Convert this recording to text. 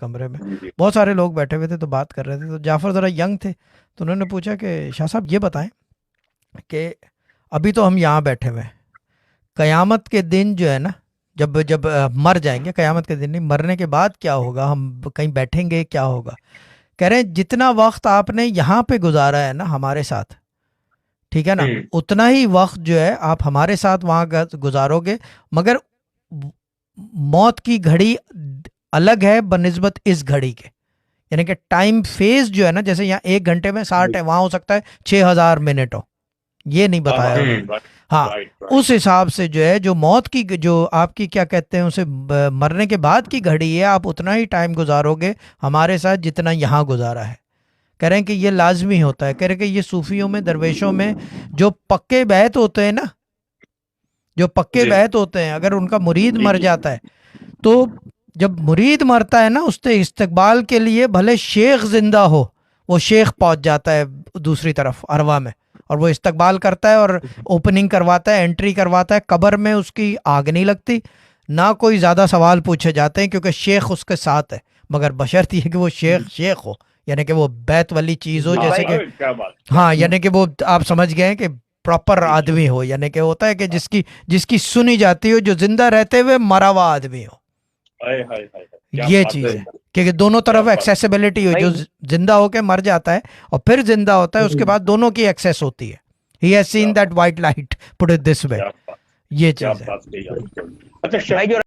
کمرے میں, بہت سارے لوگ بیٹھے ہوئے تھے تو بات کر رہے تھے. تو جعفر ذرا ینگ تھے تو انہوں نے پوچھا کہ شاہ صاحب یہ بتائیں کہ ابھی تو ہم یہاں بیٹھے ہوئے ہیں, قیامت کے دن جو ہے نا, جب مر جائیں گے, قیامت کے دن نہیں, مرنے کے بعد کیا ہوگا, ہم کہیں بیٹھیں گے, کیا ہوگا؟ کہہ رہے ہیں جتنا وقت آپ نے یہاں پہ گزارا ہے نا ہمارے ساتھ, ٹھیک ہے نا, اتنا ہی وقت جو ہے آپ ہمارے ساتھ وہاں گزارو گے, مگر موت کی گھڑی الگ ہے بنسبت اس گھڑی کے. یعنی کہ ٹائم فیز جو ہے نا, جیسے یہاں 1 گھنٹے میں 60 ہے, وہاں ہو سکتا ہے 6000 منٹ ہو, یہ نہیں بتایا انہوں نے. ہاں, اس حساب سے جو ہے جو موت کی, جو آپ کی کیا کہتے ہیں اسے, مرنے کے بعد کی گھڑی ہے, آپ اتنا ہی ٹائم گزارو گے ہمارے ساتھ جتنا یہاں گزارا ہے. کہہ رہے ہیں کہ یہ لازمی ہوتا ہے. کہہ رہے ہیں کہ یہ صوفیوں میں, درویشوں میں جو پکے بیت ہوتے ہیں نا, جو پکے بیت ہوتے ہیں, اگر ان کا مرید مر جاتا ہے تو جب مرید مرتا ہے نا, اس کے استقبال کے لیے بھلے شیخ زندہ ہو, وہ شیخ پہنچ جاتا ہے دوسری طرف ارواح میں, اور وہ استقبال کرتا ہے اور اوپننگ کرواتا ہے, انٹری کرواتا ہے. قبر میں اس کی آگ نہیں لگتی, نہ کوئی زیادہ سوال پوچھے جاتے ہیں کیونکہ شیخ اس کے ساتھ ہے, مگر بشرط یہ کہ وہ شیخ ہو, یعنی کہ وہ بیت والی چیز ہو, جیسے کہ ہاں, یعنی کہ وہ آپ سمجھ گئے کہ پراپر آدمی ہو. یعنی کہ ہوتا ہے کہ جس کی سنی جاتی ہو, جو زندہ رہتے ہوئے مرا ہوا آدمی ہو. یہ چیز ہے کہ دونوں طرف ایکسیسیبلٹی ہو, جو زندہ ہو کے مر جاتا ہے اور پھر زندہ ہوتا ہے, اس کے بعد دونوں کی ایکسیس ہوتی ہے. He has seen that white light, put it this way. یہ چیز ہے.